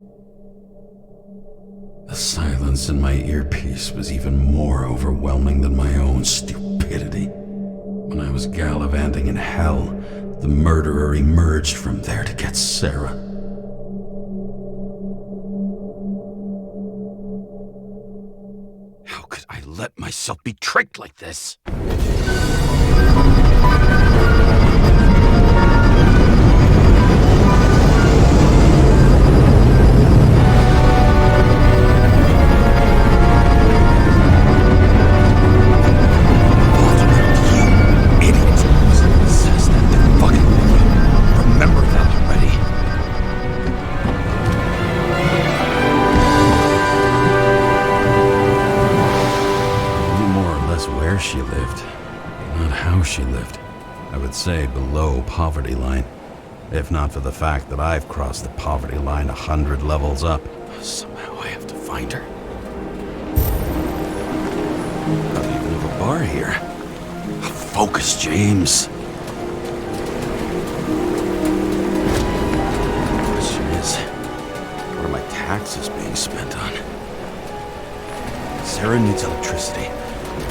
The silence in my earpiece was even more overwhelming than my own stupidity. When I was gallivanting in hell, the murderer emerged from there to get Sarah. How could I let myself be tricked like this? She lived, not how she lived. I would say below poverty line, if not for the fact that I've crossed the poverty line 100 levels up. Somehow I have to find her. I don't even have a bar here. Focus, James. The question is, what are my taxes being spent on? Sarah needs electricity.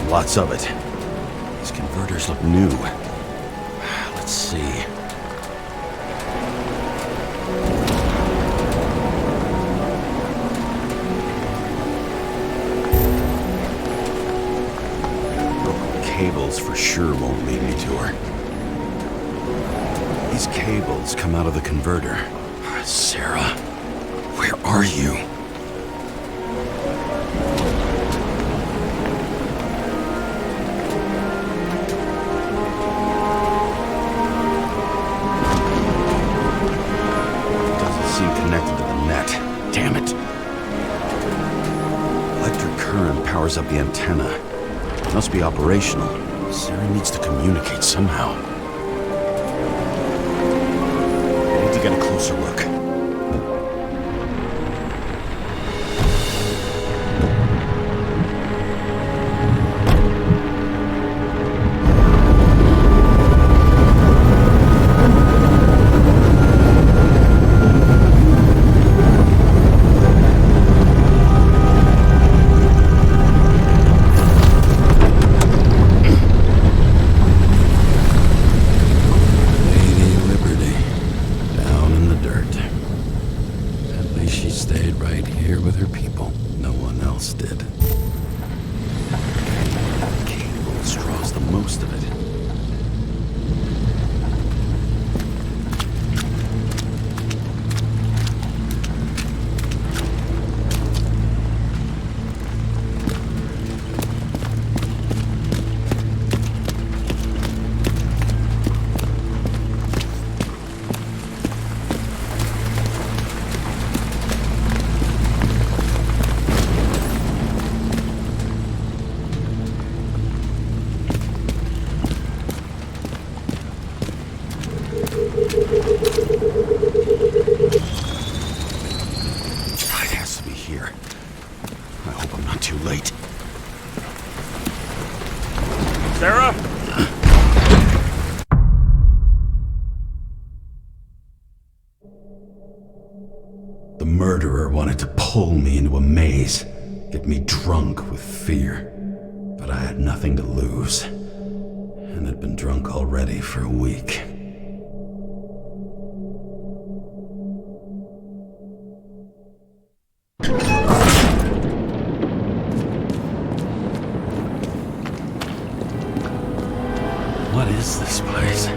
Lots of it. These converters look new. Let's see. Broken cables for sure won't lead me to her. These cables come out of the converter. Sarah, where are you? Connected to the net. Damn it. Electric current powers up the antenna. It must be operational. Sarah needs to communicate somehow. I need to get a closer look. She stayed right here with her people. No one else did. Cables draws the most of it. It has to be here. I hope I'm not too late. Sarah? The murderer wanted to pull me into a maze, get me drunk with fear. But I had nothing to lose, and had been drunk already for a week. What is this place?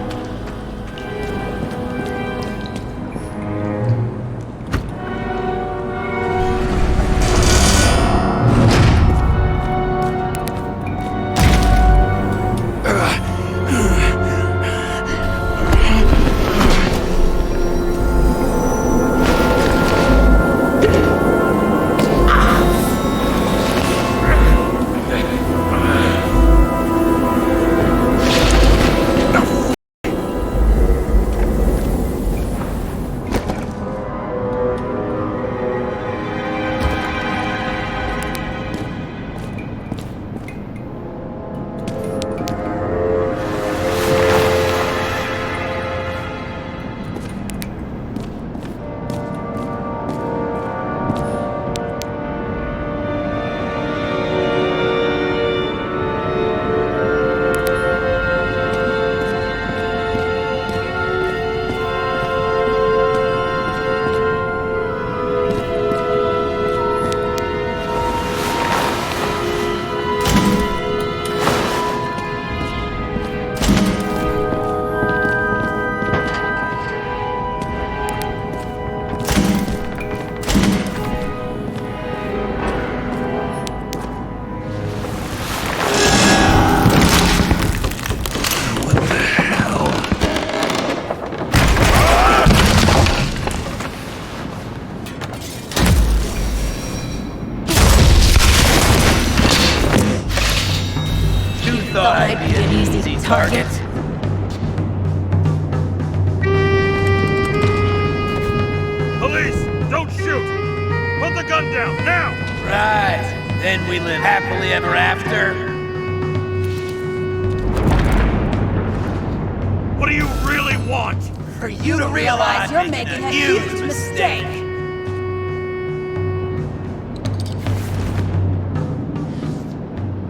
thought I'd be an easy target. Police, don't shoot! Put the gun down, now! Right. Then we live happily ever after. What do you really want? For you to realize you're making a huge mistake.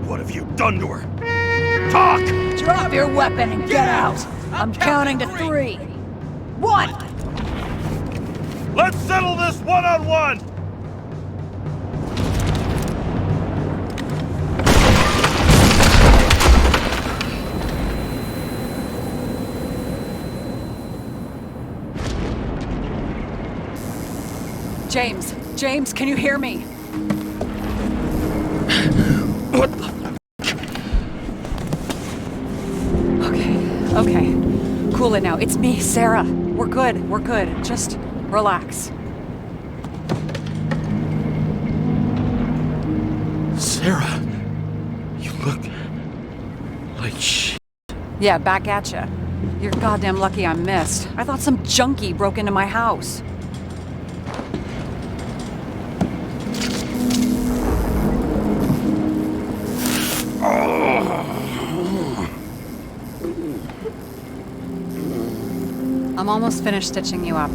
What have you done to her? Talk! Drop your weapon and get out! I'm counting to 3. 1! Let's settle this one-on-one! James, can you hear me? What the? Okay. Cool it now. It's me, Sarah. We're good. Just relax. Sarah, you look like shit. Yeah, back at ya. You're goddamn lucky I missed. I thought some junkie broke into my house. I'm almost finished stitching you up.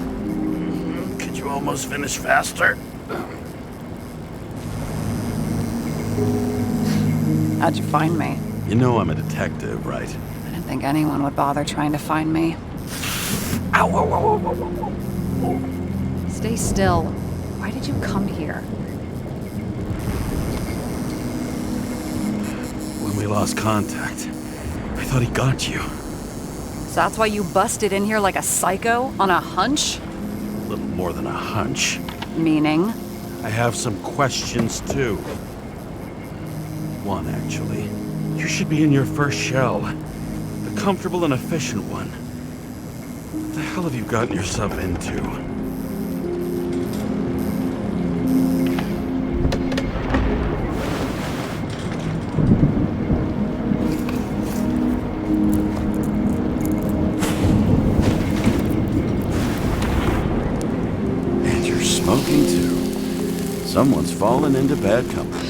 Could you almost finish faster? How'd you find me? You know I'm a detective, right? I didn't think anyone would bother trying to find me. Ow, whoa, whoa, whoa, whoa, whoa. Stay still. Why did you come here? When we lost contact, I thought he got you. So that's why you busted in here like a psycho on a hunch? A little more than a hunch. Meaning? I have some questions too. One, actually. You should be in your first shell. The comfortable and efficient one. What the hell have you gotten yourself into? And you're smoking too. Someone's fallen into bad company.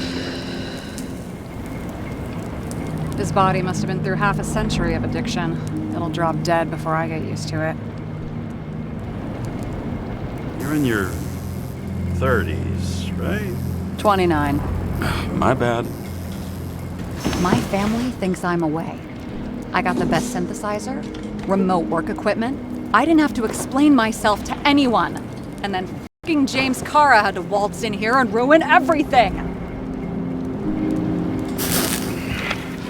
His body must have been through half a century of addiction. It'll drop dead before I get used to it. You're in your 30s, right? 29. My bad. My family thinks I'm away. I got the best synthesizer, remote work equipment. I didn't have to explain myself to anyone. And then fucking James Karra had to waltz in here and ruin everything.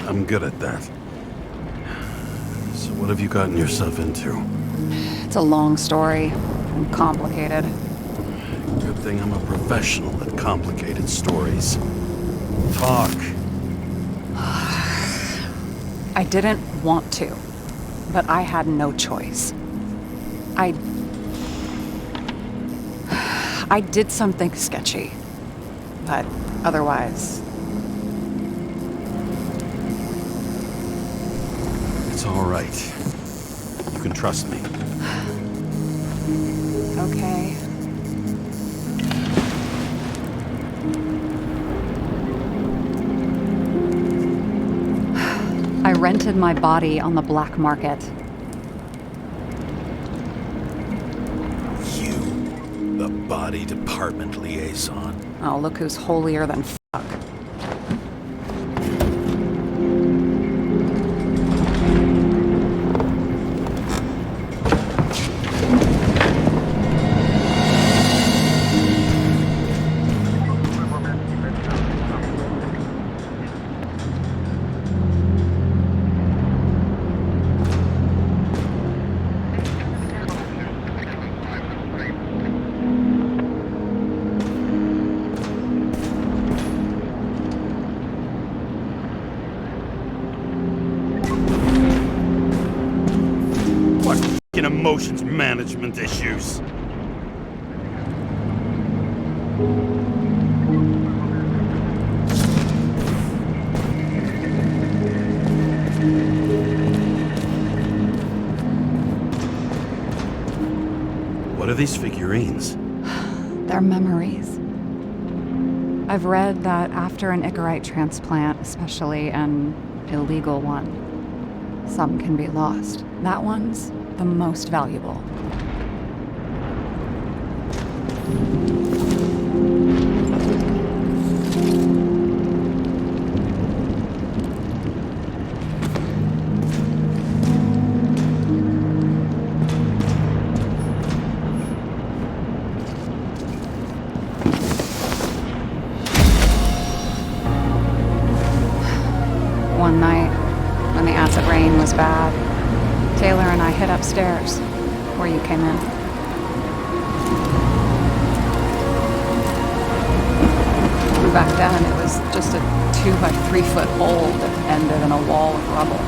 I'm good at that. So what have you gotten yourself into? It's a long story and complicated. Good thing I'm a professional at complicated stories. Talk. I didn't want to, but I had no choice. I did something sketchy, but otherwise... It's all right. You can trust me. Okay. I rented my body on the black market. You, the body department liaison. Oh, look who's holier than fuck. Emotions management issues. these figurines? They're memories. I've read that after an Icarite transplant, especially an illegal one, some can be lost. That one's the most valuable. One night, when the acid rain was bad, Taylor and I hid upstairs, where you came in. Back then, it was just a 2 by 3 foot hole that ended in a wall of rubble.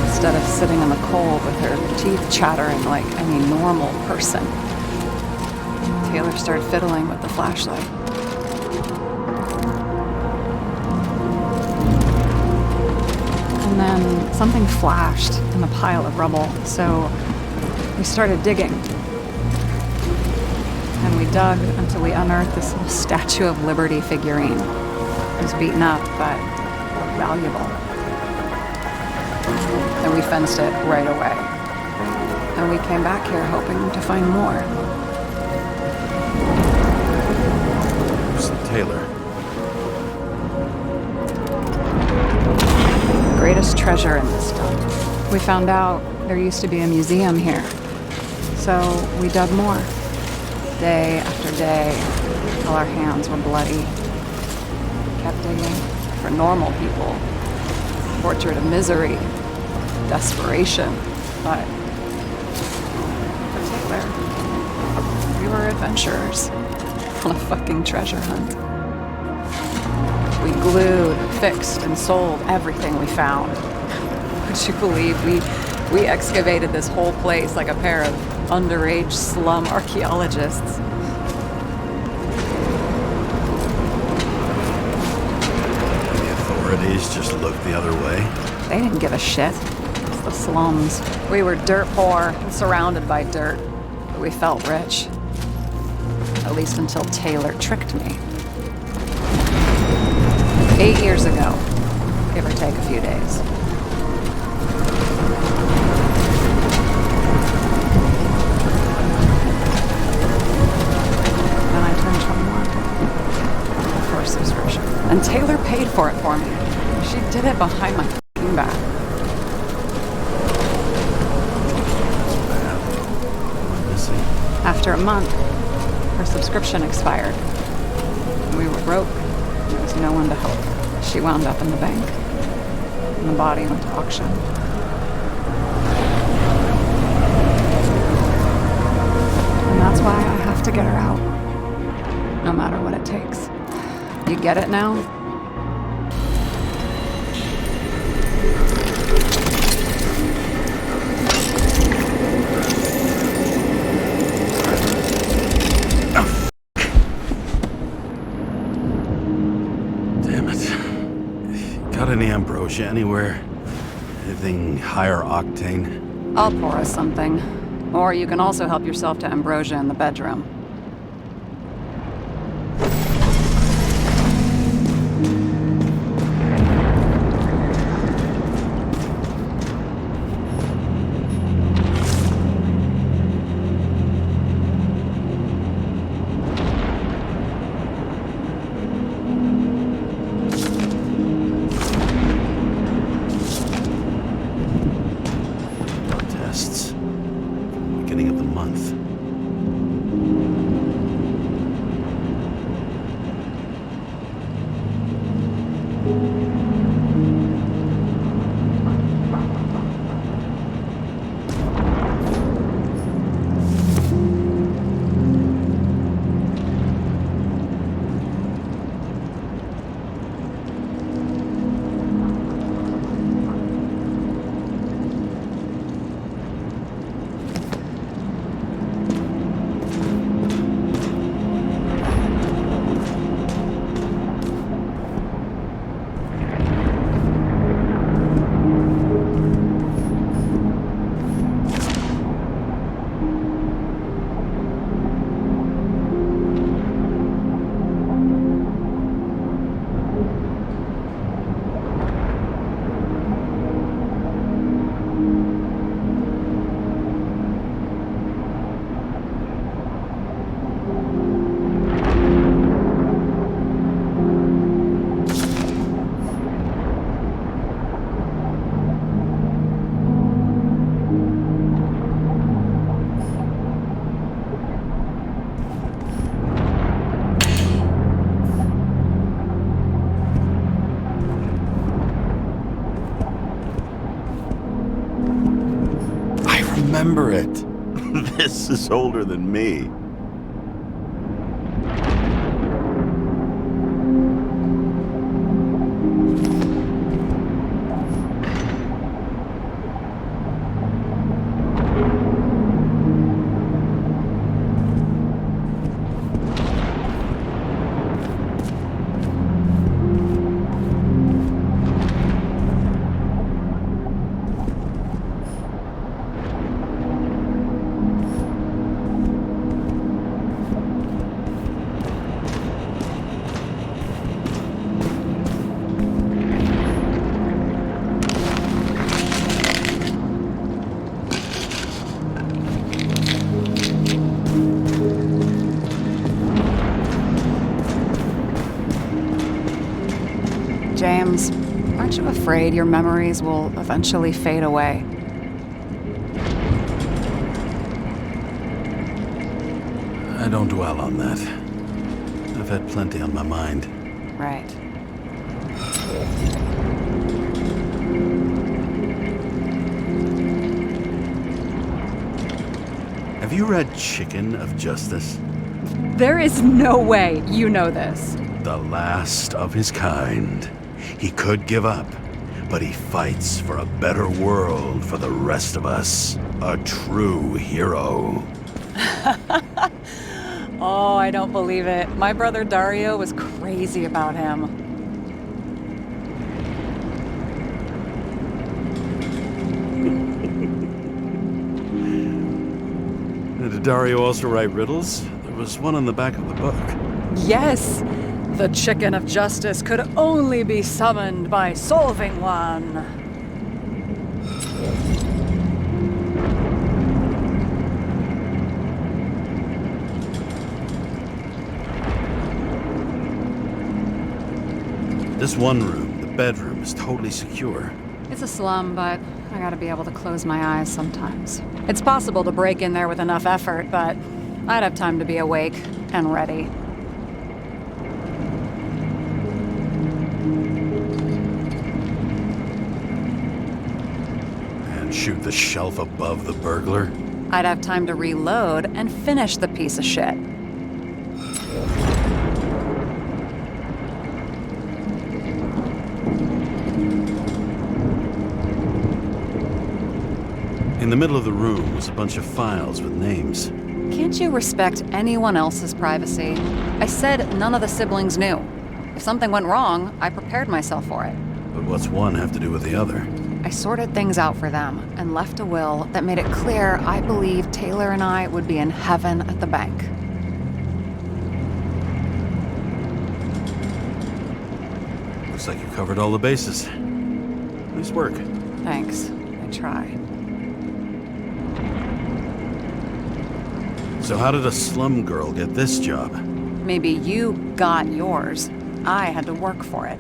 Instead of sitting in the cold with her teeth chattering like any normal person, Taylor started fiddling with the flashlight. And then something flashed in the pile of rubble, so we started digging. And we dug until we unearthed this little Statue of Liberty figurine. It was beaten up, but valuable. And we fenced it right away. And we came back here hoping to find more. Taylor. The greatest treasure in this dump. We found out there used to be a museum here. So we dug more. Day after day, till our hands were bloody. Kept digging for normal people. Portrait of misery, desperation. But for Taylor, we were adventurers on a fucking treasure hunt. We glued, fixed, and sold everything we found. Would you believe we excavated this whole place like a pair of underage slum archaeologists? The authorities just looked the other way. They didn't give a shit. It's the slums. We were dirt poor and surrounded by dirt, but we felt rich. At least until Taylor tricked me. 8 years ago, give or take a few days. Then I turned 21. The first subscription. And Taylor paid for it for me. She did it behind my f***ing back. Went missing. After a month, her subscription expired. We were broke. There was no one to help. She wound up in the bank. And the body went to auction. And that's why I have to get her out. No matter what it takes. You get it now? Got any ambrosia anywhere? Anything higher octane? I'll pour us something. Or you can also help yourself to ambrosia in the bedroom. Tests. Beginning of the month. remember it. This is older than me. James, aren't you afraid your memories will eventually fade away? I don't dwell on that. I've had plenty on my mind. Right. Have you read Chicken of Justice? There is no way you know this. The last of his kind. He could give up, but he fights for a better world for the rest of us. A true hero. Oh, I don't believe it. My brother Dario was crazy about him. Did Dario also write riddles? There was one on the back of the book. Yes! The Chicken of Justice could only be summoned by solving one. This one room, the bedroom, is totally secure. It's a slum, but I gotta be able to close my eyes sometimes. It's possible to break in there with enough effort, but I'd have time to be awake and ready. And shoot the shelf above the burglar? I'd have time to reload and finish the piece of shit. In the middle of the room was a bunch of files with names. Can't you respect anyone else's privacy? I said none of the siblings knew. If something went wrong, I prepared myself for it. But what's one have to do with the other? I sorted things out for them and left a will that made it clear I believed Taylor and I would be in heaven at the bank. Looks like you covered all the bases. Nice work. Thanks. I try. So how did a slum girl get this job? Maybe you got yours. I had to work for it.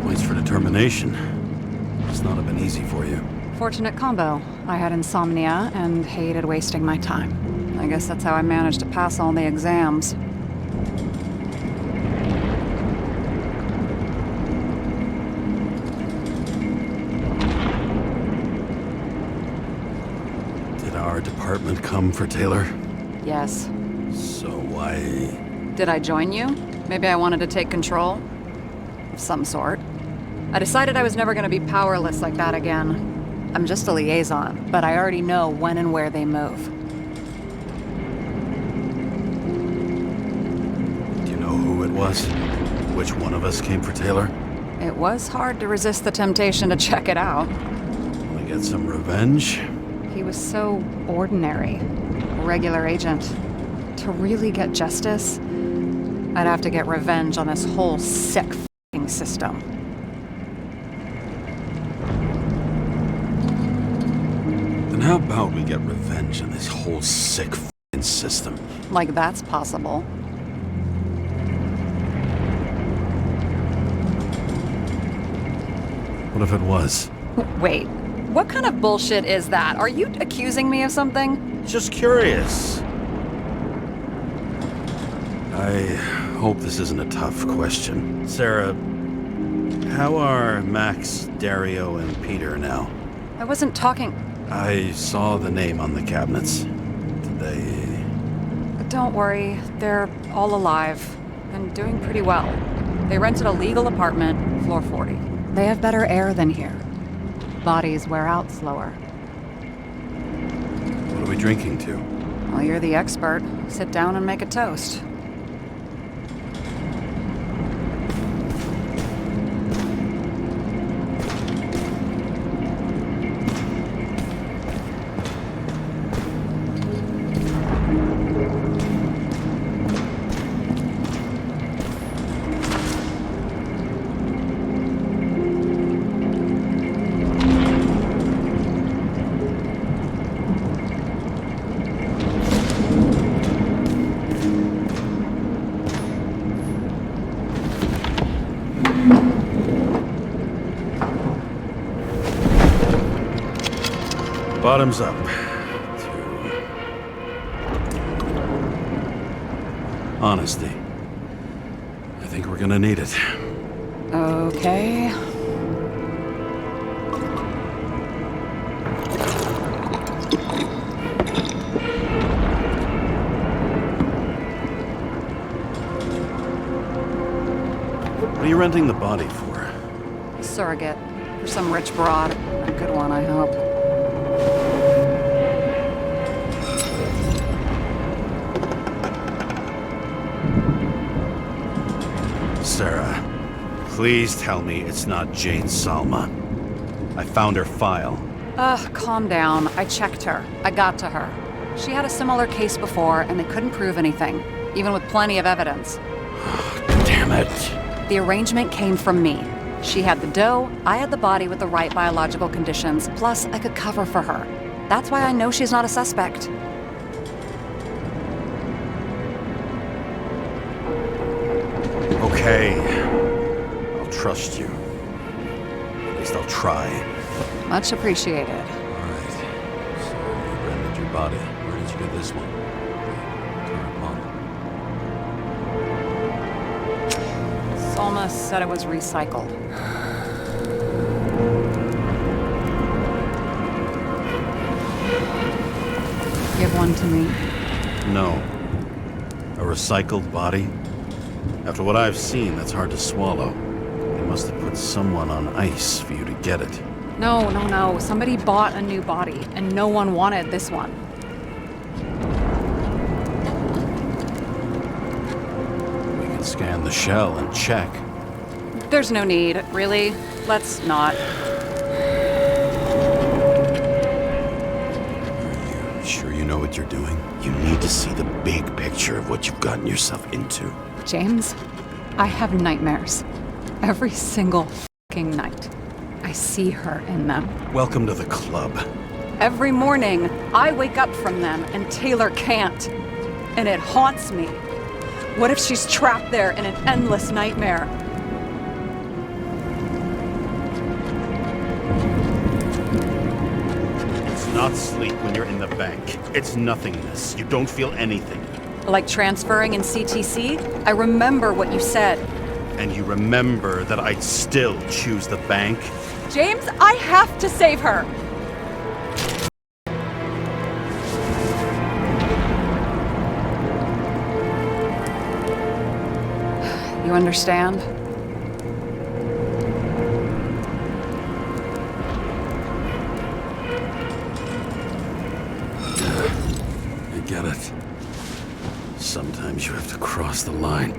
Points for determination. Must not have been easy for you. Fortunate combo. I had insomnia and hated wasting my time. I guess that's how I managed to pass all the exams. Did our department come for Taylor? Yes. So why... Did I join you? Maybe I wanted to take control? Of some sort. I decided I was never going to be powerless like that again. I'm just a liaison, but I already know when and where they move. Do you know who it was? Which one of us came for Taylor? It was hard to resist the temptation to check it out. Want to get some revenge? He was so ordinary. A regular agent. To really get justice, I'd have to get revenge on this whole sick f***ing system. Then how about we get revenge on this whole sick f***ing system? Like that's possible. What if it was? Wait, what kind of bullshit is that? Are you accusing me of something? Just curious. I hope this isn't a tough question. Sarah, How are Max, Dario, and Peter now? I wasn't talking. I saw the name on the cabinets. Did they... Don't worry, they're all alive and doing pretty well. They rented a legal apartment, floor 40. They have better air than here. Bodies wear out slower. What are we drinking to? Well, you're the expert. Sit down and make a toast. Bottoms up. Honesty. I think we're gonna need it. Okay. What are you renting the body for? Surrogate. For some rich broad. A good one, I hope. Sarah, please tell me it's not Jane Salma. I found her file. Calm down. I checked her. I got to her. She had a similar case before, and they couldn't prove anything, even with plenty of evidence. Damn it. The arrangement came from me. She had the dough, I had the body with the right biological conditions, plus I could cover for her. That's why I know she's not a suspect. Okay. I'll trust you. At least I'll try. Much appreciated. All right. So you rented your body. Where did you get this one? The current model. Salma said it was recycled. Give one to me. No. A recycled body? After what I've seen, that's hard to swallow. They must have put someone on ice for you to get it. No. Somebody bought a new body, and no one wanted this one. We can scan the shell and check. There's no need, really. Let's not. Are you sure you know what you're doing? You need to see the big picture of what you've gotten yourself into. James, I have nightmares. Every single fucking night. I see her in them. Welcome to the club. Every morning, I wake up from them and Taylor can't. And it haunts me. What if she's trapped there in an endless nightmare? It's not sleep when you're in the bank. It's nothingness. You don't feel anything. Like transferring in CTC? I remember what you said. And you remember that I'd still choose the bank? James, I have to save her! You understand? I get it. Sometimes you have to cross the line.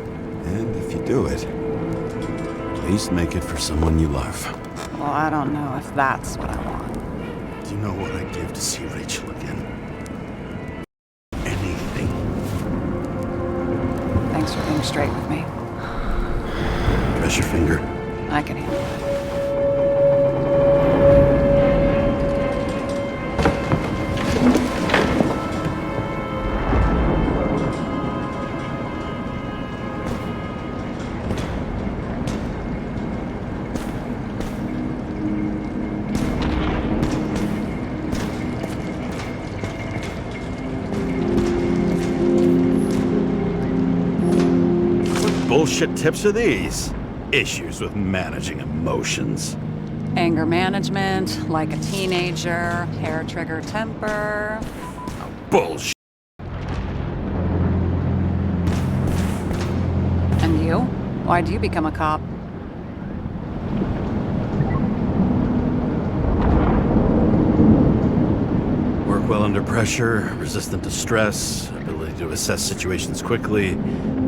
And if you do it, at least make it for someone you love. Well, I don't know if that's what I want. Do you know what I'd give to see Rachel again? Anything. Thanks for being straight with me. Press your finger. I can handle it. What bullshit tips are these? issues with managing emotions. Anger management, like a teenager, hair trigger temper. Bullshit. And you? Why'd you become a cop? Work well under pressure, resistant to stress, ability to assess situations quickly.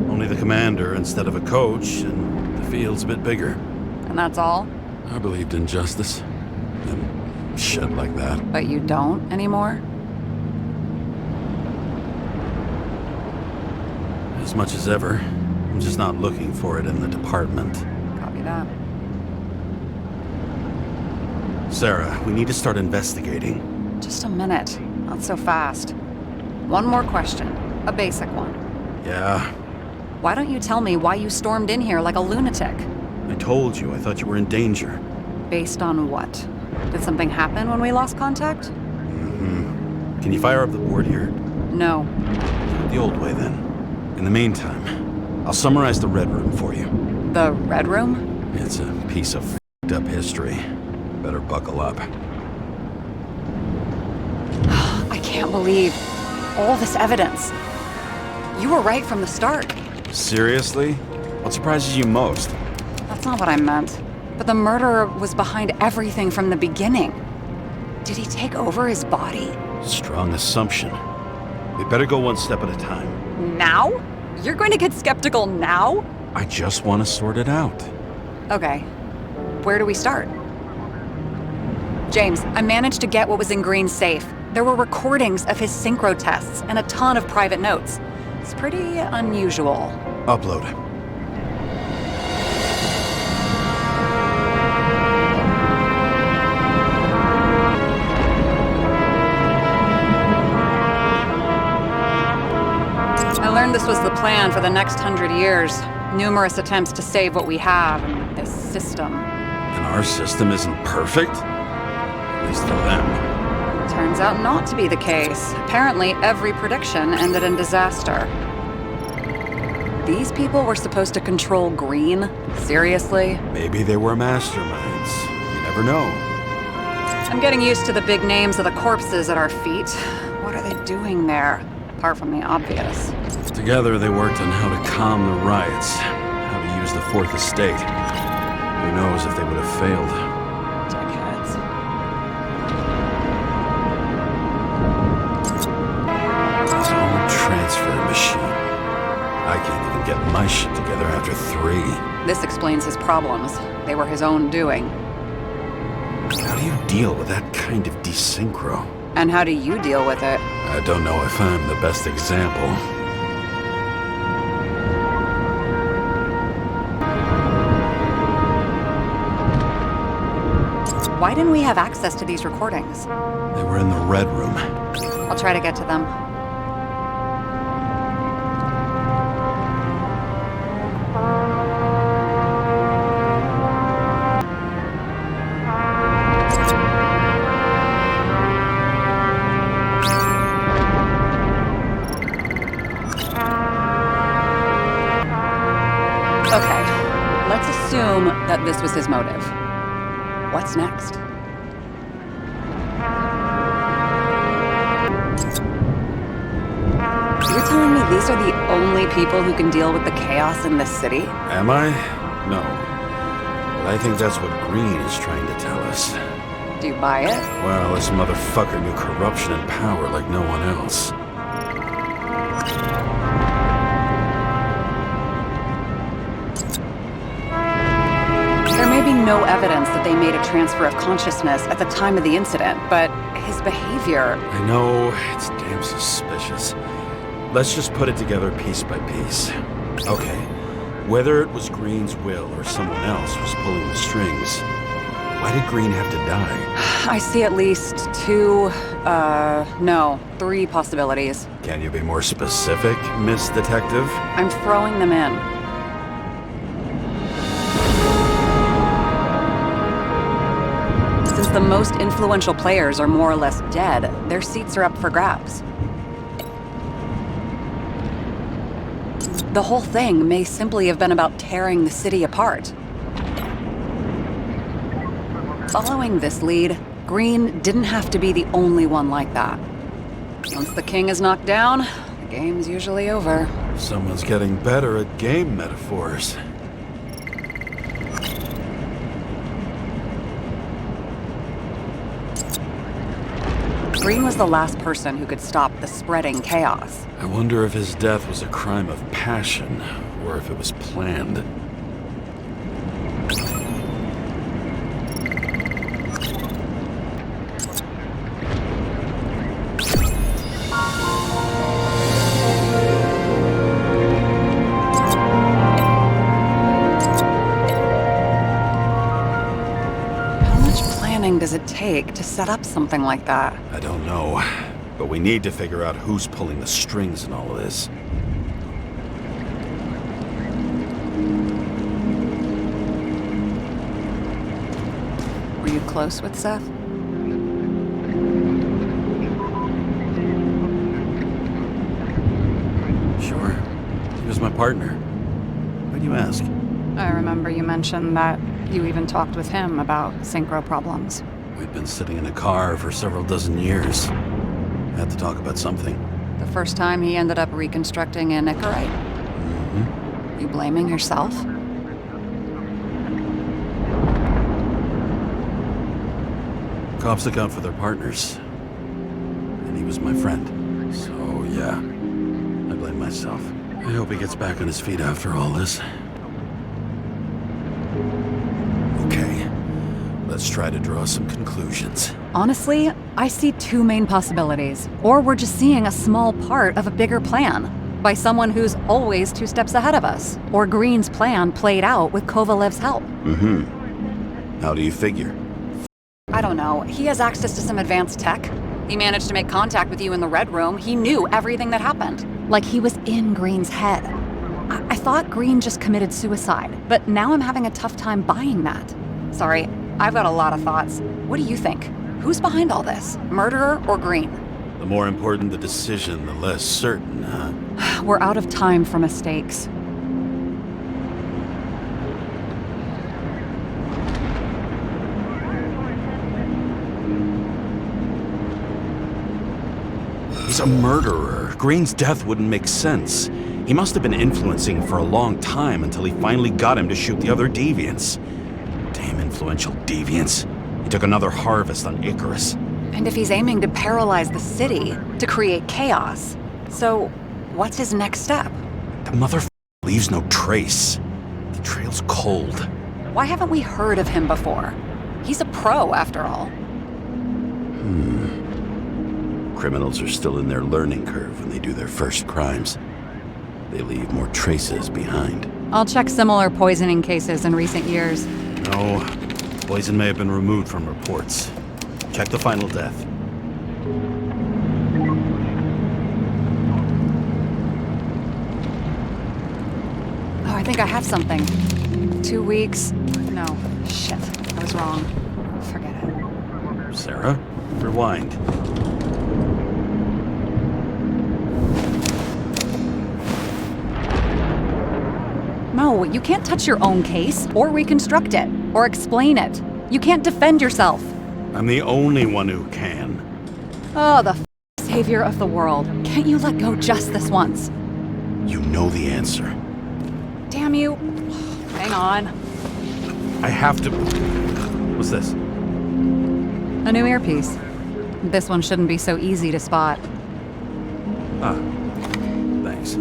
Only the commander instead of a coach, and the field's a bit bigger. And that's all? I believed in justice. And shit like that. But you don't anymore? As much as ever. I'm just not looking for it in the department. Copy that. Sarah, we need to start investigating. Just a minute. Not so fast. One more question. A basic one. Yeah, Why don't you tell me why you stormed in here like a lunatic? I told you. I thought you were in danger. Based on what? Did something happen when we lost contact? Can you fire up the board here? No. Do it the old way, then. In the meantime, I'll summarize the Red Room for you. The Red Room? It's a piece of f***ed up history. Better buckle up. I can't believe all this evidence. You were right from the start. Seriously? What surprises you most? That's not what I meant. But the murderer was behind everything from the beginning. Did he take over his body? Strong assumption. We better go one step at a time. Now? You're going to get skeptical now? I just want to sort it out. Okay. Where do we start? James, I managed to get what was in Green's safe. There were recordings of his synchro tests and a ton of private notes. It's pretty unusual. Upload. I learned this was the plan for the next 100 years. Numerous attempts to save what we have in this system. And our system isn't perfect? At least for them. Turns out not to be the case. Apparently, every prediction ended in disaster. These people were supposed to control Green? Seriously? Maybe they were masterminds. You never know. I'm getting used to the big names of the corpses at our feet. What are they doing there? Apart from the obvious. Together they worked on how to calm the riots, how to use the Fourth Estate. Who knows if they would have failed. Dickheads. His own transfer machine. I can't even get my shit together after 3. This explains his problems. They were his own doing. How do you deal with that kind of desynchro? And how do you deal with it? I don't know if I'm the best example. Why didn't we have access to these recordings? They were in the Red Room. I'll try to get to them. Okay, let's assume that this was his motive. What's next? You're telling me these are the only people who can deal with the chaos in this city? Am I? No. But I think that's what Green is trying to tell us. Do you buy it? Well, this motherfucker knew corruption and power like no one else. There may be no evidence that they made a transfer of consciousness at the time of the incident, but his behavior... I know, it's damn suspicious. Let's just put it together piece by piece. Okay, whether it was Green's will or someone else was pulling the strings, why did Green have to die? I see at least 3 possibilities. Can you be more specific, Miss Detective? I'm throwing them in. Since the most influential players are more or less dead, their seats are up for grabs. The whole thing may simply have been about tearing the city apart. Following this lead, Green didn't have to be the only one like that. Once the king is knocked down, the game's usually over. Someone's getting better at game metaphors. Green was the last person who could stop the spreading chaos. I wonder if his death was a crime of passion, or if it was planned. Does it take to set up something like that? I don't know, but we need to figure out who's pulling the strings in all of this. Were you close with Seth? Sure. He was my partner. Why do you ask? I remember you mentioned that you even talked with him about synchro problems. We'd been sitting in a car for several dozen years. Had to talk about something. The first time he ended up reconstructing a Nicorite? Mm-hmm. You blaming yourself? Cops look out for their partners. And he was my friend. So, yeah. I blame myself. I hope he gets back on his feet after all this. Okay. Let's try to draw some conclusions. Honestly, I see two main possibilities. Or we're just seeing a small part of a bigger plan by someone who's always 2 steps ahead of us. Or Green's plan played out with Kovalev's help. Mm-hmm. How do you figure? I don't know. He has access to some advanced tech. He managed to make contact with you in the Red Room. He knew everything that happened. Like he was in Green's head. I thought Green just committed suicide, but now I'm having a tough time buying that. Sorry, I've got a lot of thoughts. What do you think? Who's behind all this? Murderer or Green? The more important the decision, the less certain, huh? We're out of time for mistakes. He's a murderer. Green's death wouldn't make sense. He must have been influencing for a long time until he finally got him to shoot the other deviants. Damn influential deviants. He took another harvest on Icarus. And if he's aiming to paralyze the city, to create chaos, so what's his next step? The motherfucker leaves no trace. The trail's cold. Why haven't we heard of him before? He's a pro, after all. Criminals are still in their learning curve when they do their first crimes. They leave more traces behind. I'll check similar poisoning cases in recent years. No, poison may have been removed from reports. Check the final death. Oh, I think I have something. 2 weeks. No, shit. I was wrong. Forget it. Sarah, rewind. No, you can't touch your own case, or reconstruct it, or explain it. You can't defend yourself. I'm the only one who can. Oh, the savior of the world. Can't you let go just this once? You know the answer. Damn you. Hang on. I have to... What's this? A new earpiece. This one shouldn't be so easy to spot. Ah, thanks.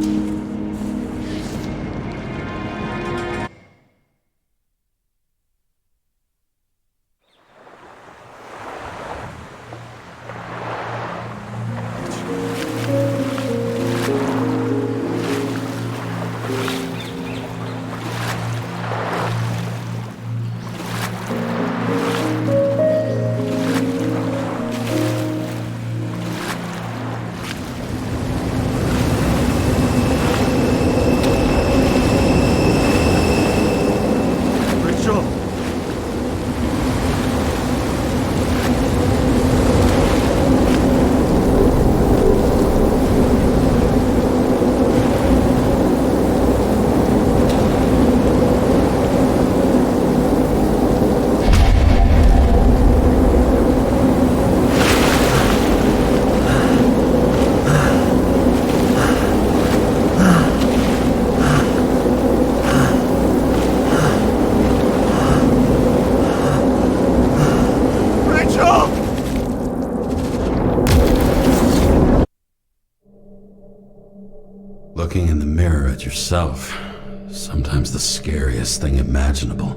looking in the mirror at yourself, sometimes the scariest thing imaginable.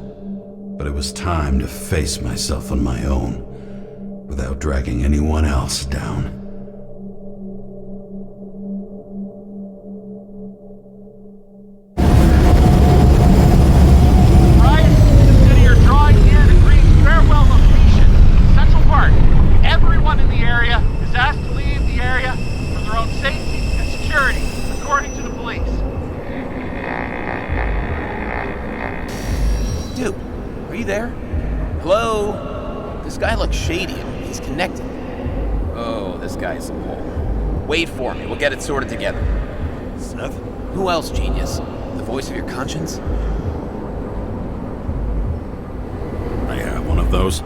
But it was time to face myself on my own, without dragging anyone else down. Wait for me. We'll get it sorted together. Seth? Who else, genius? The voice of your conscience? I have one of those.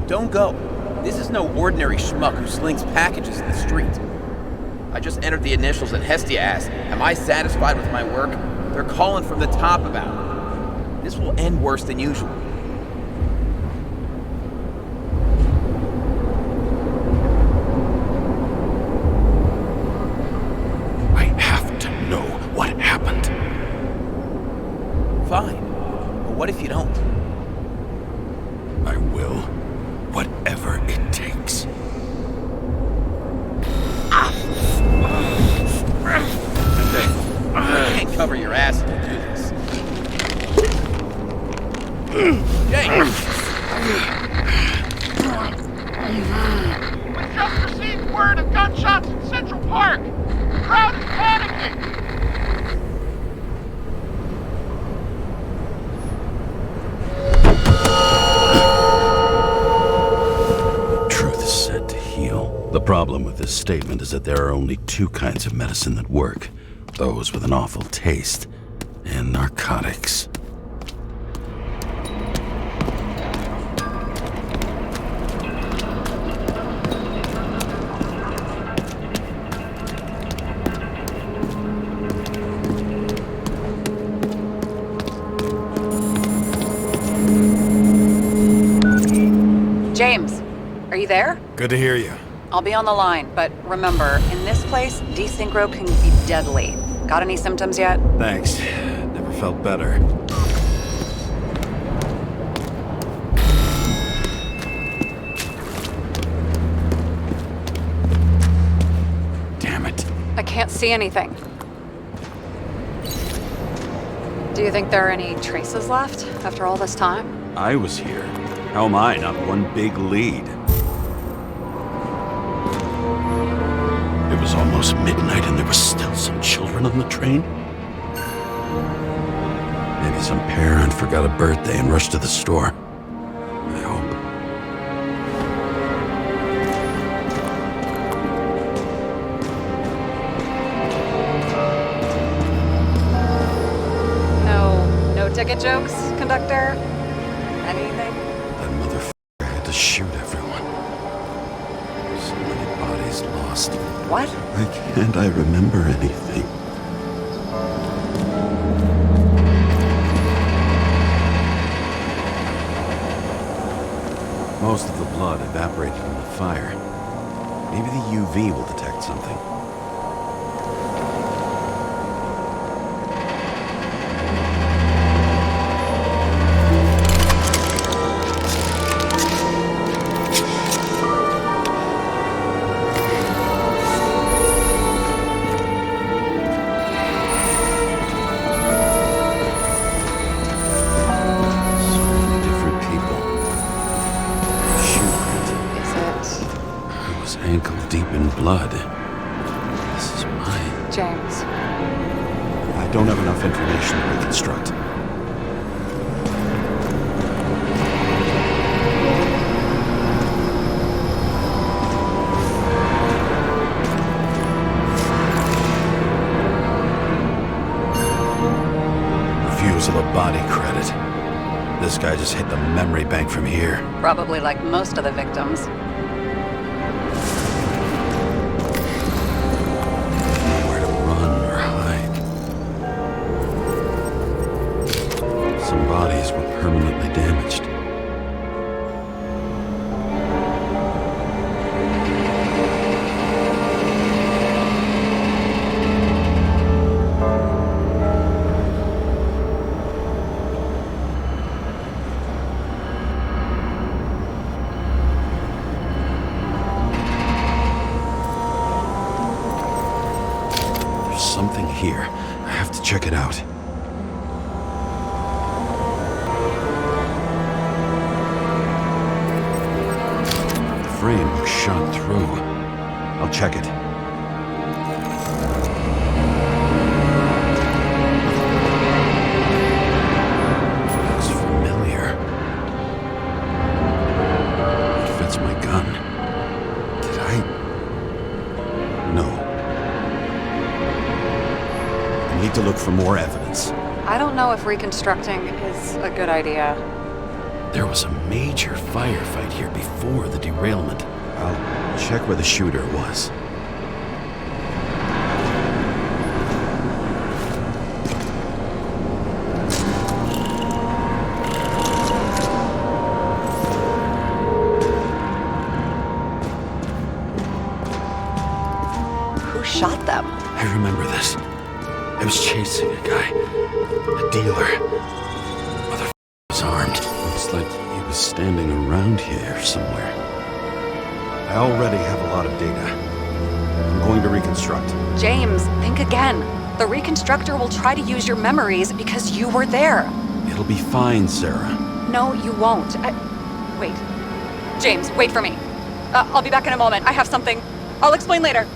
Don't go. This is no ordinary schmuck who slings packages in the street. I just entered the initials and Hestia asked, am I satisfied with my work? They're calling from the top about it. This will end worse than usual. Fine. But what if you don't? I will. Whatever it takes. You can't cover your ass if you do this. James! We just received word of gunshots in Central Park! The crowd is panicking! The problem with this statement is that there are only two kinds of medicine that work. Those with an awful taste, and narcotics. James, are you there? Good to hear you. I'll be on the line, but remember, in this place, desynchro can be deadly. Got any symptoms yet? Thanks. Never felt better. Damn it. I can't see anything. Do you think there are any traces left after all this time? I was here. How am I not one big lead? It was almost midnight and there were still some children on the train? Maybe some parent forgot a birthday and rushed to the store. I hope. No ticket jokes, conductor? Anything? That motherfucker had to shoot everyone. So many bodies lost. What? Why can't I remember anything? Most of the blood evaporated in the fire. Maybe the UV will detect something. Ankle deep in blood. This is mine. James. I don't have enough information to reconstruct. Refusal of body credit. This guy just hit the memory bank from here. Probably like most of the victims. Some bodies were permanently damaged. something here. I have to check it out. The frame was shot through. I'll check it. Looks familiar. It fits my gun. Did I? No. I need to look for more evidence. I don't know if reconstructing is a good idea. There was a major firefight here before the derailment. I'll check where the shooter was. Who shot them? I remember this. I was chasing a guy. A dealer. Motherfucker was armed. Looks like he was standing around here somewhere. I already have a lot of data. I'm going to reconstruct. James, think again. The reconstructor will try to use your memories because you were there. It'll be fine, Sarah. No, you won't. Wait. James, wait for me. I'll be back in a moment. I have something. I'll explain later.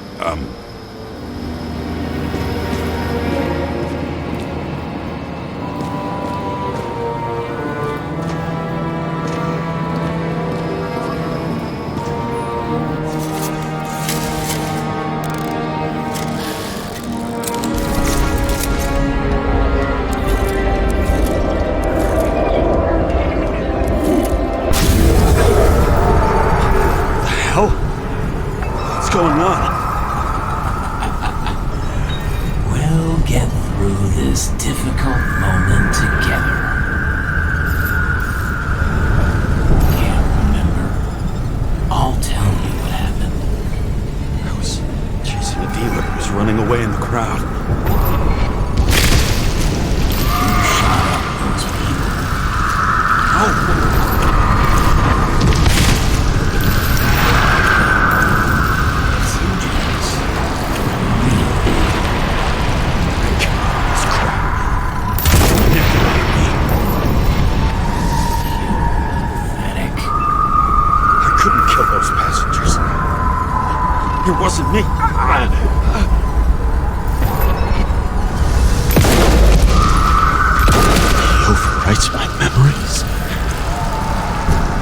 What's going on? We'll get through this difficult moment together. Can't remember? I'll tell you what happened. I was chasing a dealer who was running away in the crowd. You shot up those people. Oh! It wasn't me. He overwrites my memories.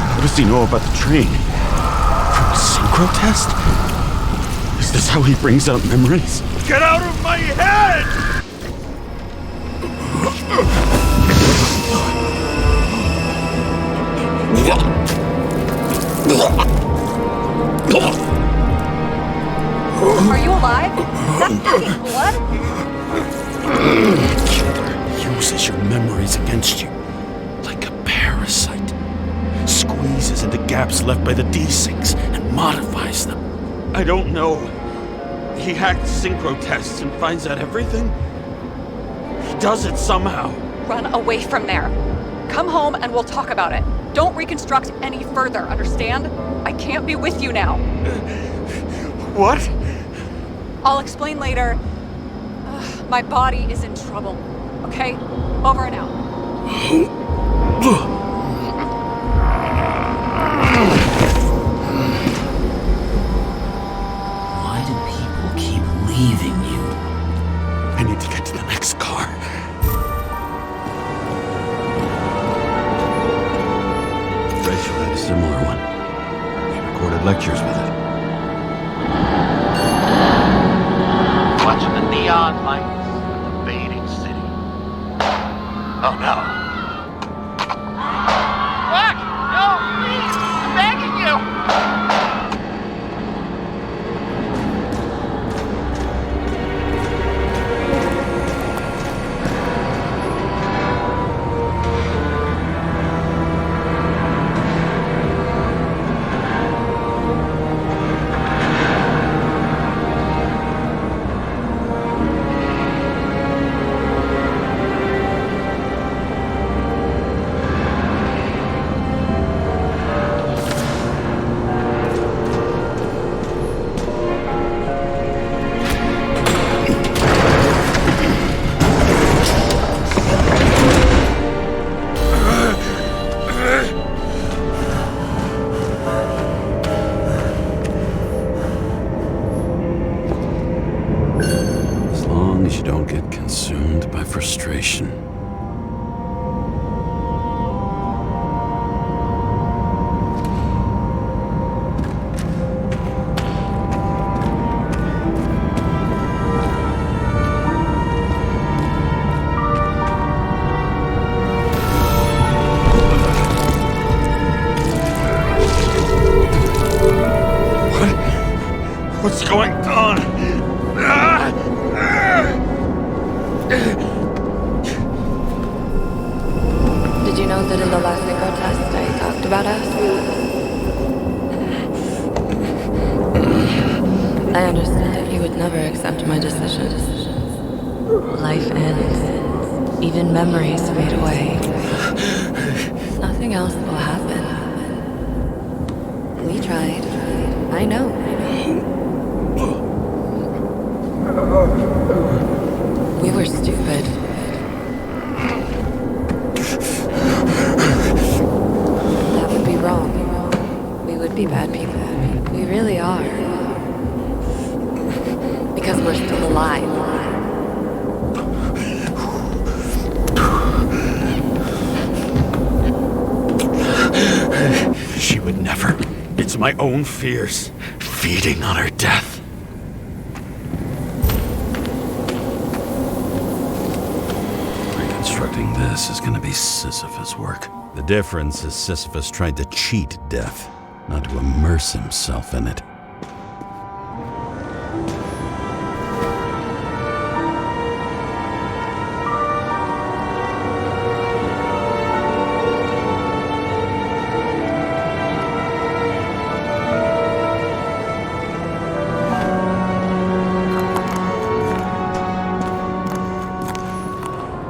How does he know about the train? From a synchro test? Is this how he brings out memories? Get out of my head! Are you alive? Is that fucking blood? Killer uses your memories against you. Like a parasite. Squeezes into gaps left by the desyncs and modifies them. I don't know. He hacked synchro tests and finds out everything? He does it somehow. Run away from there. Come home and we'll talk about it. Don't reconstruct any further, understand? I can't be with you now. What? I'll explain later. My body is in trouble. Okay? Over and out. Why do people keep leaving you? I need to get to the next car. Rachel had a similar one. She recorded lectures with it. Watching the neon lights of the fading city. Oh no. Fuck! No, please! I'm begging you! situation. What's going on? Did you know that in the last synchro test I talked about us? I understood that you would never accept my decisions. Life ends. Even memories fade away. Nothing else will happen. We tried. I know. We were stupid. That would be wrong. We would be bad people. We really are. Because we're still alive. She would never. It's my own fears, feeding on her death. Reconstructing this is gonna be Sisyphus' work. The difference is Sisyphus tried to cheat death, not to immerse himself in it.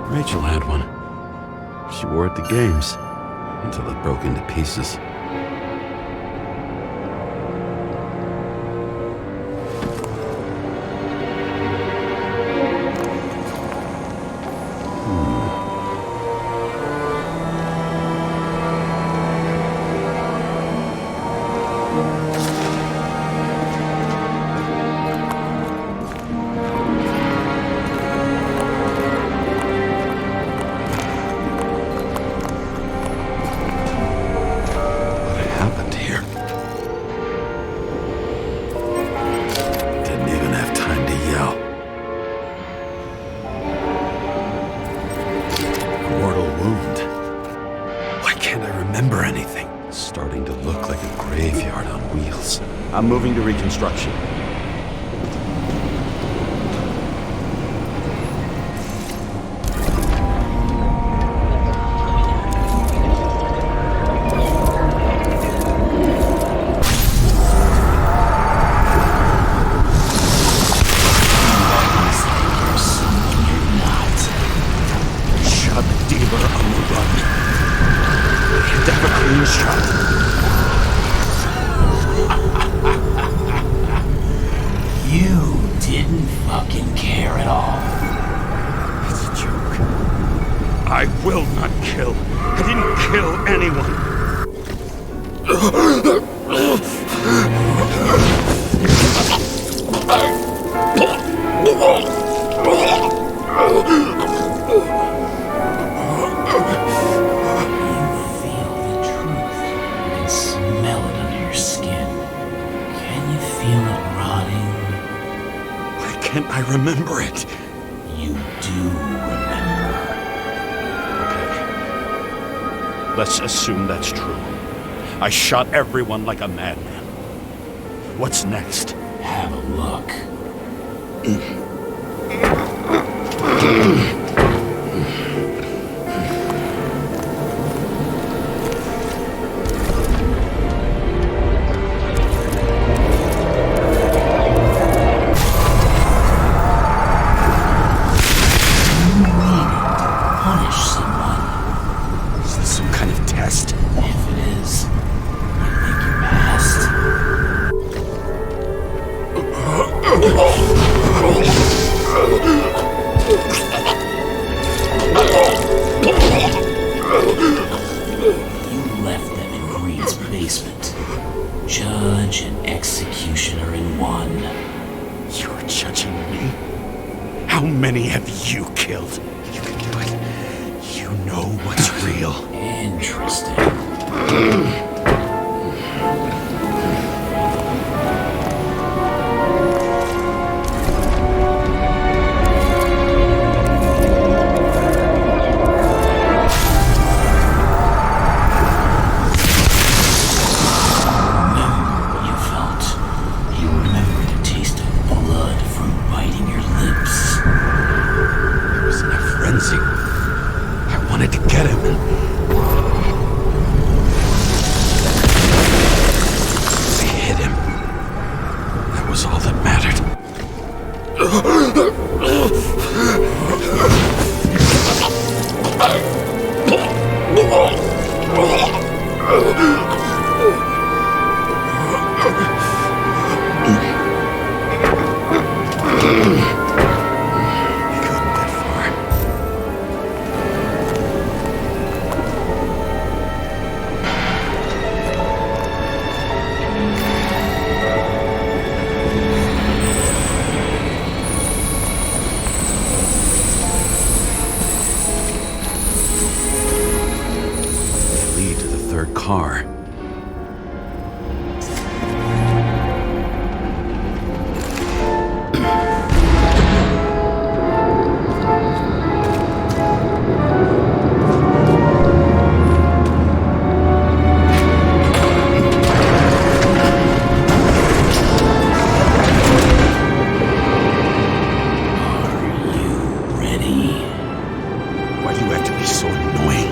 Rachel had one. She wore it to games until it broke into pieces. Starting to look like a graveyard on wheels. I'm moving to reconstruction. Shot the dealer on the run. To have a clean shot. You didn't fucking care at all. It's a joke. I will not kill. I didn't kill anyone. Can't I remember it? You do remember. Okay. Let's assume that's true. I shot everyone like a madman. What's next? Have a look. Judge and executioner in one. You're judging me? How many have you killed? You can do it. You know what's real. Interesting. I wanted to get him. I hit him. That was all that mattered. Car. Why do you have to be so annoying?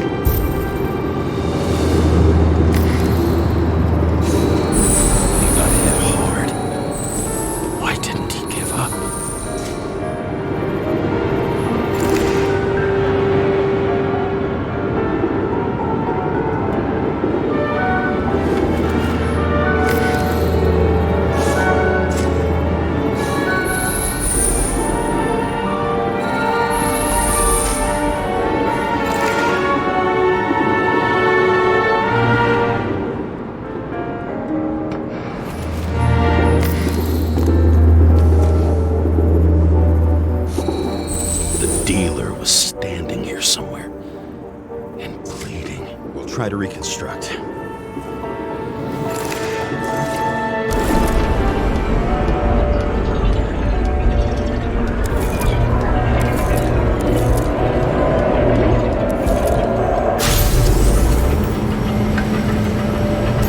Try to reconstruct.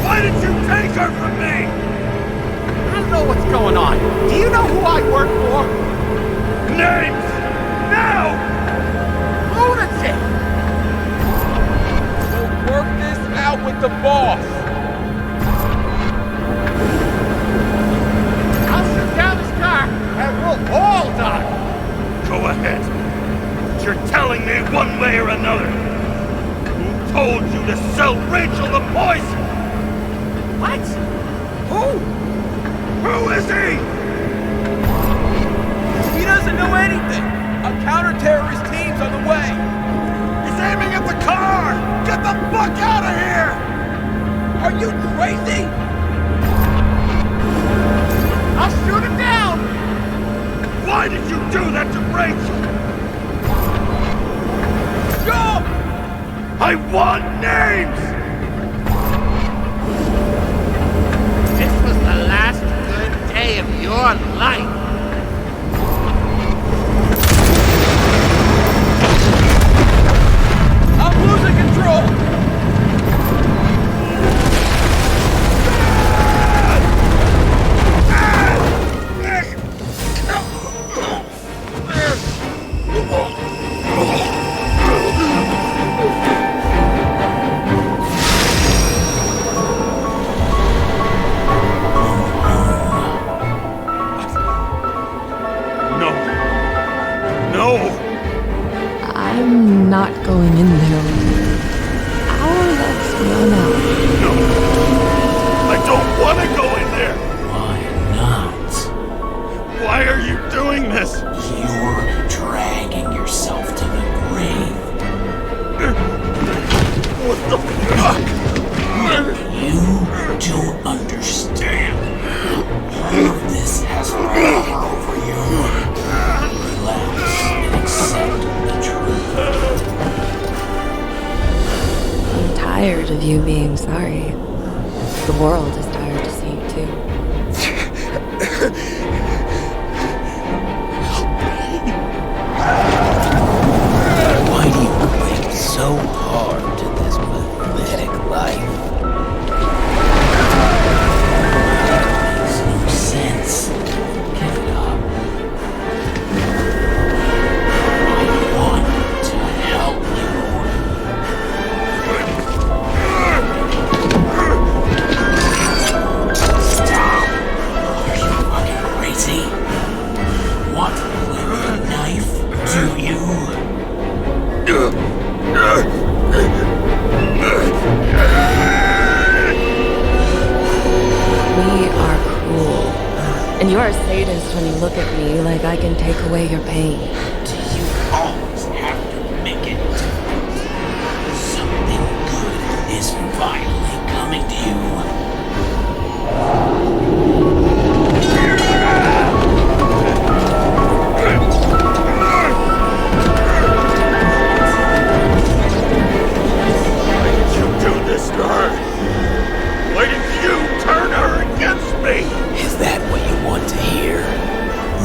Why did you take her from me? I don't know what's going on. Do you know who I work for? Names! Now! Lunatic! We'll work this out with the boss. I'll shoot down this car and we'll all die. Go ahead. But you're telling me one way or another. Who told you to sell Rachel the poison? What? Who? Who is he? He doesn't know anything. A counter-terrorist team's on the way. He's aiming at the car! Get the fuck out of here! Are you crazy? I'll shoot him down! Why did you do that to Rachel? Go! I want names! This was the last good day of your life. I'm losing control! I'm not going in there. Our luck's run out. No! I don't want to go in there! Why not? Why are you doing this? You're dragging yourself to the grave. What the fuck? You don't understand. All of this has power over you. Relax and accept the truth. of you being sorry. The world is tired to see you too. Why do you cling so hard to this pathetic life? Makes no sense. Give it up. I want to help you. Stop! Are you fucking crazy? Want to play with a knife? Do you? We are cruel. And you're a sadist when you look at me like I can take away your pain. Do you always have to make it? Something good is finally coming to you. Why did you do this to her? Why did you turn her against me? Is that what you want to hear?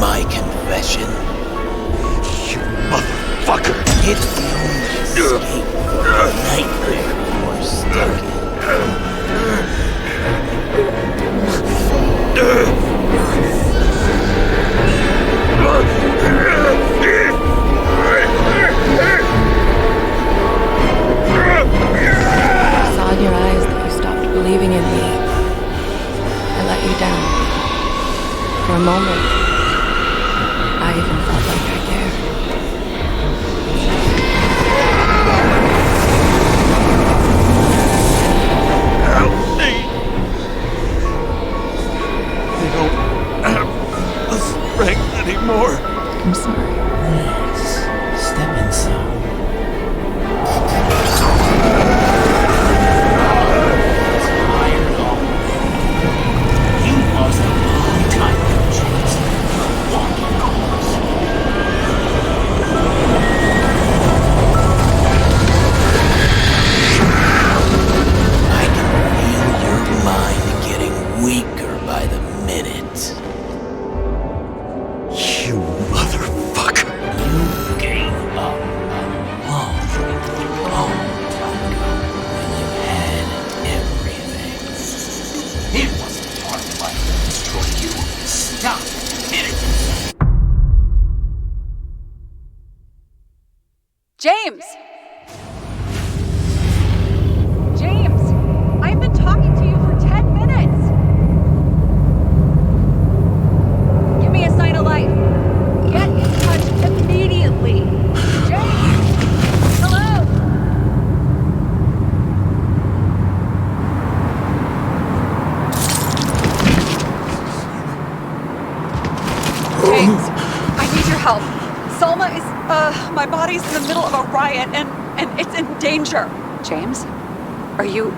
My confession? You motherfucker! It's the only escape from the nightmare you're stuck I saw in your eyes that you stopped believing in me. I let you down. For a moment, I even felt like I cared. Help me! I don't have the strength anymore. I'm sorry. Please, step inside. Tired already. You lost a long time ago, James. Walking corpse. I can feel your mind getting weaker by the minute. You motherfucker! You gave up a long, long time ago when you had everything. It wasn't part of life that destroyed you. Stop hitting yourself. James! James! I've been talking to you for 10 minutes! Give me a sign of life. Get in touch immediately. James! Hello? James, I need your help. Selma is, my body's in the middle of a riot and it's in danger. James, are you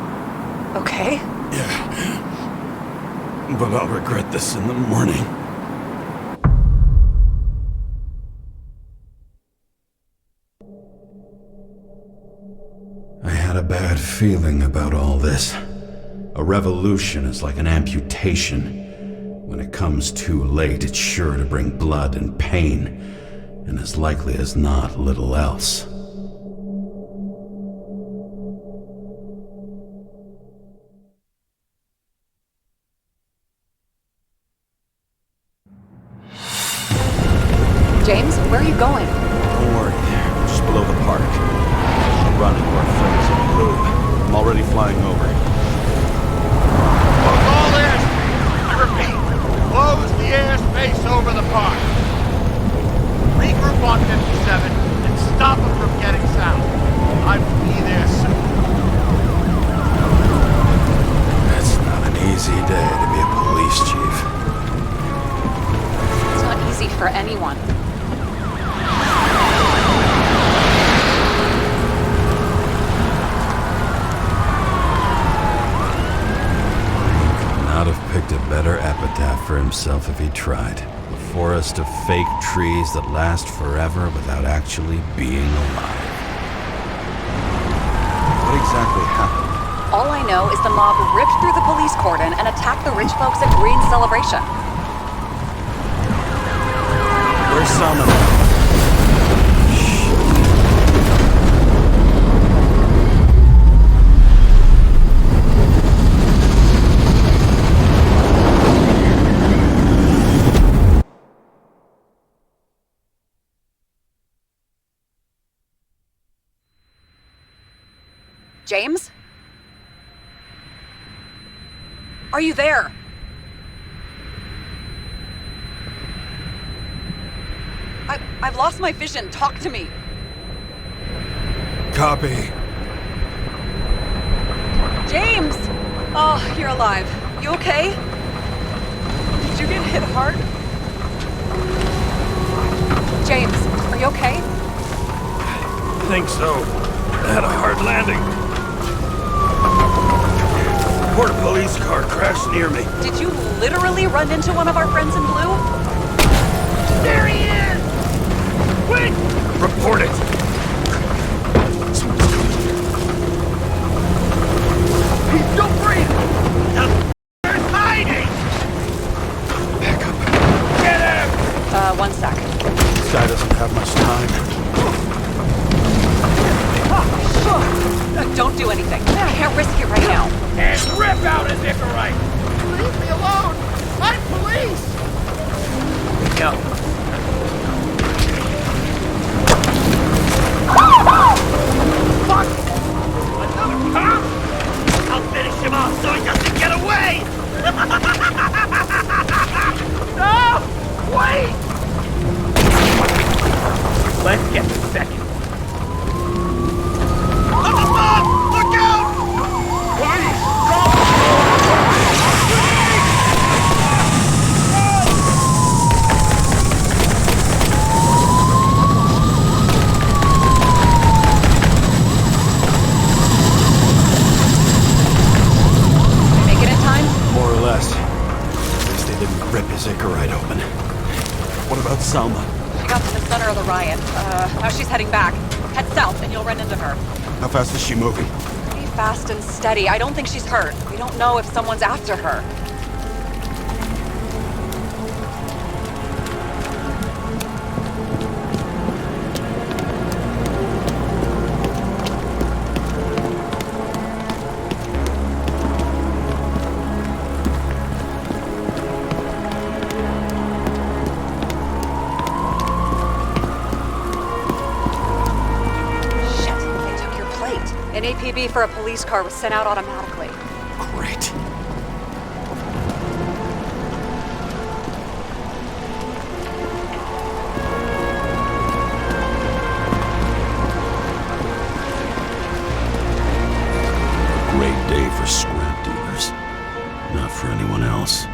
okay? Yeah. But I'll regret this in the morning. I had a bad feeling about all this. A revolution is like an amputation. When it comes too late, it's sure to bring blood and pain, and as likely as not, little else. James, where are you going? Don't worry, we're just below the park. I'm running to our friends in the loop. I'm already flying over. Close all airspace! I repeat, close the airspace over the park. Regroup on 57 and stop them from getting south. I will be there soon. It's not an easy day to be a police chief. It's not easy for anyone. Not have picked a better epitaph for himself if he tried. A forest of fake trees that last forever without actually being alive. What exactly happened? All I know is the mob ripped through the police cordon and attacked the rich folks at Green's celebration. Where's Salmon? James? Are you there? I've lost my vision. Talk to me. Copy. James! Oh, you're alive. You okay? Did you get hit hard? James, are you okay? I think so. I had a hard landing. A porta police car crashed near me. Did you literally run into one of our friends in blue? There he is! Quick! Report it. He's still breathing! There's hiding! Back up. Get him! 1 sec. This guy doesn't have much time. Don't do anything. I can't risk it right now. And rip out his Icarite! Leave me alone! I'm police! Go. Fuck! Another cop? I'll finish him off so he doesn't get away! No! Wait! Let's get the second. Look out! Police! Make it in time? More or less. At least they didn't rip his Icarite open. What about Salma? She got to the center of the riot. Now she's heading back. Head south and you'll run into her. How fast is she moving? Pretty fast and steady. I don't think she's hurt. We don't know if someone's after her. An APB for a police car was sent out automatically. Great. Great day for scrap dealers. Not for anyone else.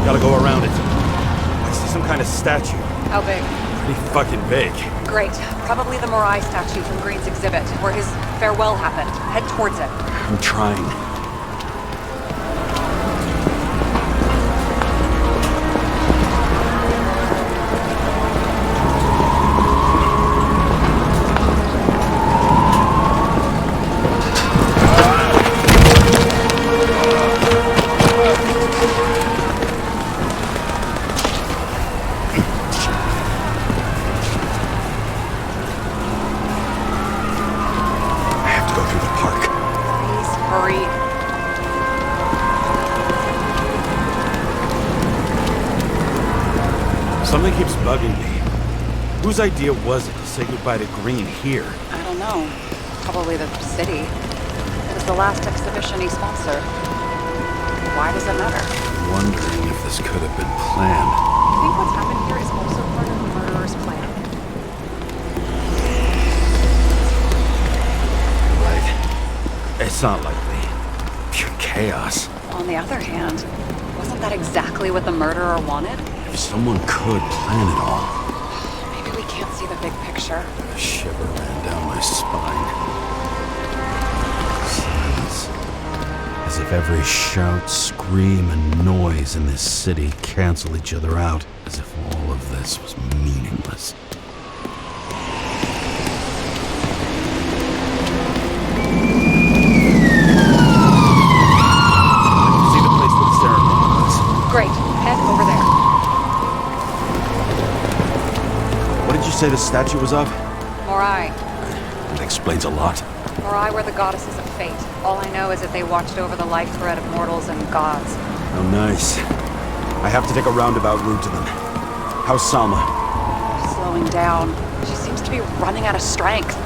Gotta go around it. I see some kind of statue. How big? Pretty fucking big. Great. Probably the Morai statue from Green's exhibit, where his farewell happened. Head towards it. I'm trying. Something keeps bugging me. Whose idea was it to say goodbye to Green here? I don't know. Probably the city. It was the last exhibition he sponsored. Why does it matter? Wondering if this could have been planned. I think what's happened here is also part of the murderer's plan. Right. It's not likely. Pure chaos. On the other hand, wasn't that exactly what the murderer wanted? If someone could plan it all. Maybe we can't see the big picture. A shiver ran down my spine. Silence. As if every shout, scream, and noise in this city cancel each other out. As if all of this was meaningless. See the place where the ceremony was. Great. Head over there. What did you say the statue was of? Morai. It explains a lot. Morai were the goddesses of fate. All I know is that they watched over the life thread of mortals and gods. Oh, nice. I have to take a roundabout route to them. How's Salma? Slowing down. She seems to be running out of strength.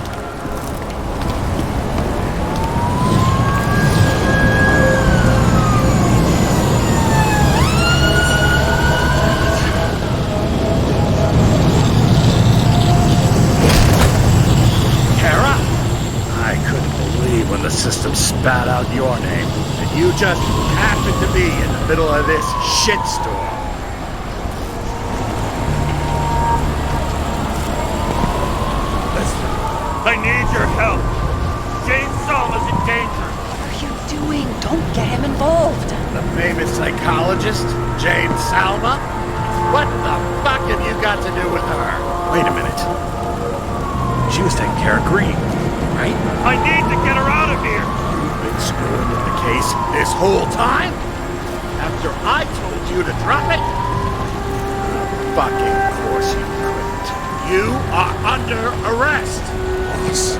Karra? I couldn't believe when the system spat out your name, and you just happened to be in the middle of this shitstorm. Listen, I need your help. James Salma's in danger. What are you doing? Don't get him involved. The famous psychologist, James Salma? What the fuck have you got to do with her? Wait a minute. She was taking care of Green, right? I need to get her out of here! You've been screwing with the case this whole time? After I told you to drop it? Fucking course you couldn't. You are under arrest! Boss.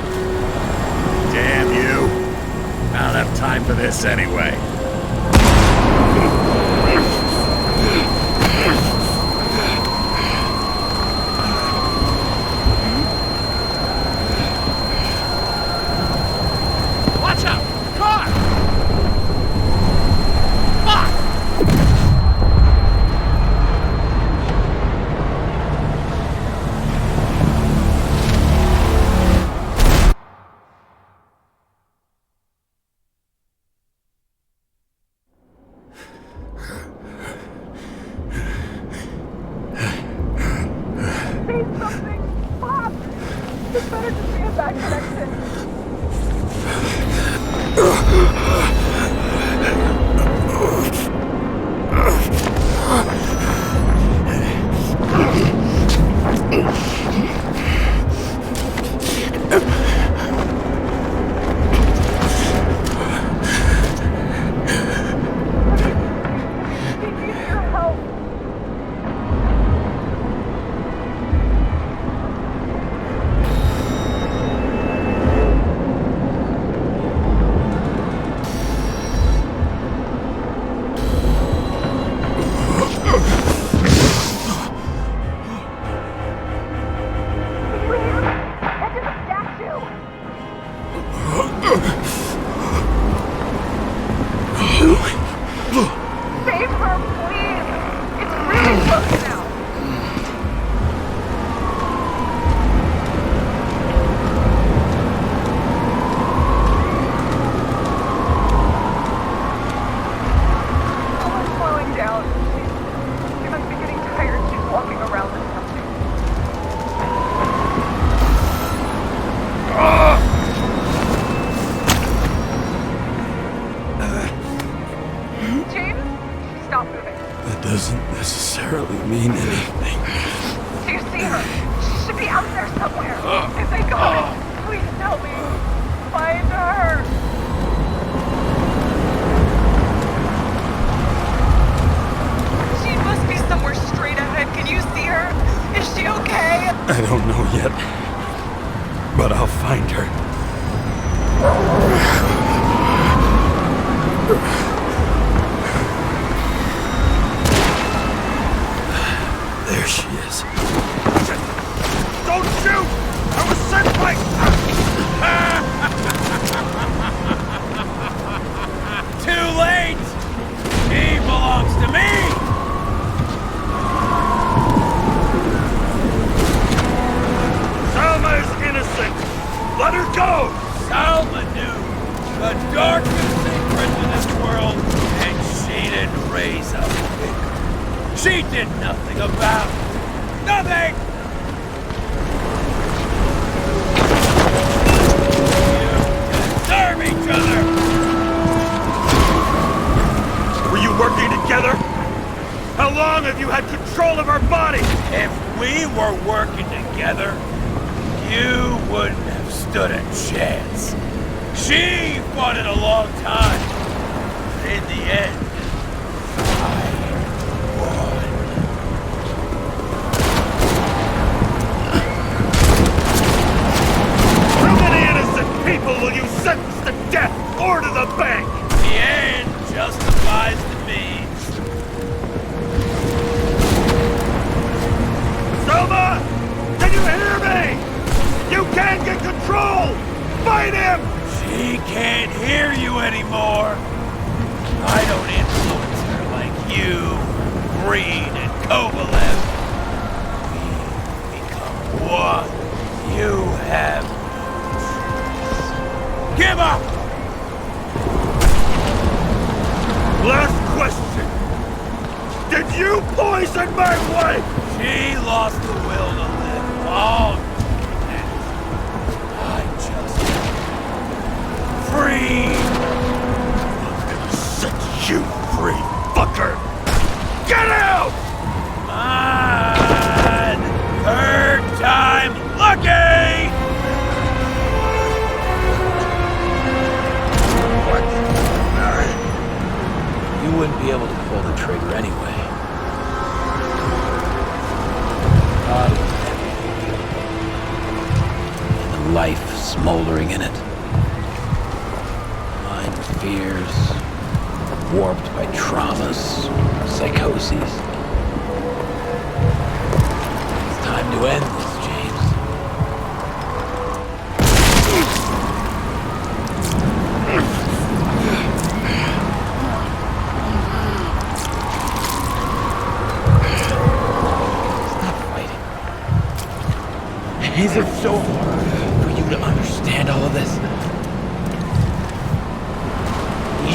Damn you. I don't have time for this anyway. Watch out! Car! Fuck! Save her, please! It's really close now! Someone's slowing down. She must be getting tired. She's walking around or something. James, stop moving. That doesn't necessarily mean anything. Do you see her? She should be out there somewhere. If they got her, please tell me. Find her. She must be somewhere straight ahead. Can you see her? Is she okay? I don't know yet, but I'll find her. There she is. Don't shoot! I was sent by... Too late! He belongs to me! Salma is innocent! Let her go! Salma knew the darkest secret in this world, and she didn't raise a finger. She did nothing about it. we were working together, you wouldn't have stood a chance. She fought it a long time, but in the end, I won. How many innocent people will you sentence to death or to the bank? The end justifies the means. Selma! Can you hear me? You can't get control! Fight him! She can't hear you anymore. I don't influence her like you, Green, and Kovalev. We become one. You have no choice. Give up! Last question. Did you poison my wife? She lost the will to live long. I just free. Set you free, fucker! Get out! On! Third time lucky! You wouldn't be able to pull the trigger anyway. God, and the life smoldering in it. Mind fears, warped by traumas, psychoses. It's time to end this, James. Is it so hard for you to understand all of this?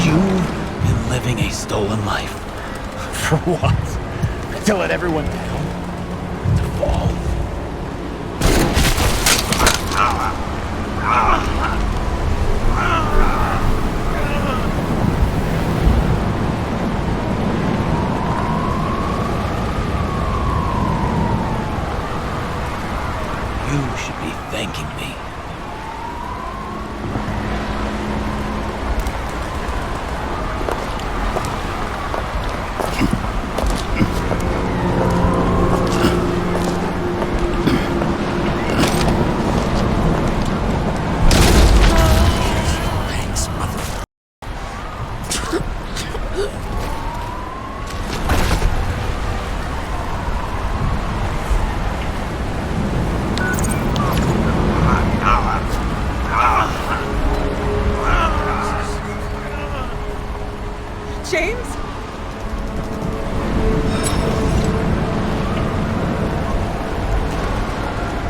You've been living a stolen life. For what? To let everyone down? To fall? You should be thanking me. Thanks, mother. James?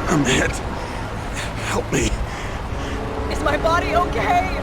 I'm hit. Help me. Is my body okay?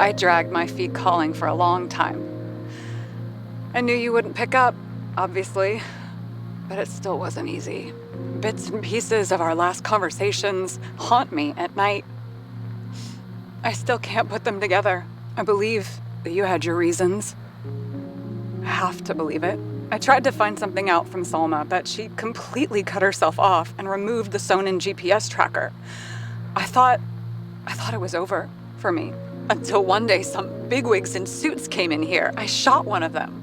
I dragged my feet calling for a long time. I knew you wouldn't pick up, obviously, but it still wasn't easy. Bits and pieces of our last conversations haunt me at night. I still can't put them together. I believe that you had your reasons. I have to believe it. I tried to find something out from Salma, but she completely cut herself off and removed the Sonin GPS tracker. I thought it was over for me. Until one day some bigwigs in suits came in here. I shot one of them.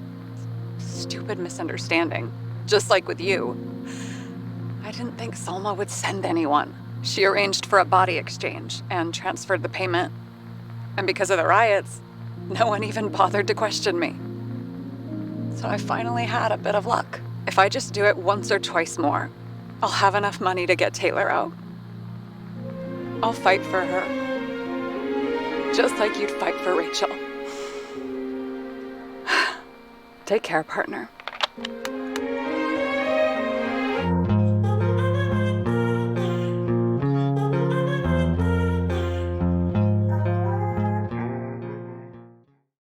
Stupid misunderstanding. Just like with you. I didn't think Salma would send anyone. She arranged for a body exchange and transferred the payment. And because of the riots, no one even bothered to question me. So I finally had a bit of luck. If I just do it once or twice more, I'll have enough money to get Taylor out. I'll fight for her. Just like you'd fight for Rachel. Take care, partner.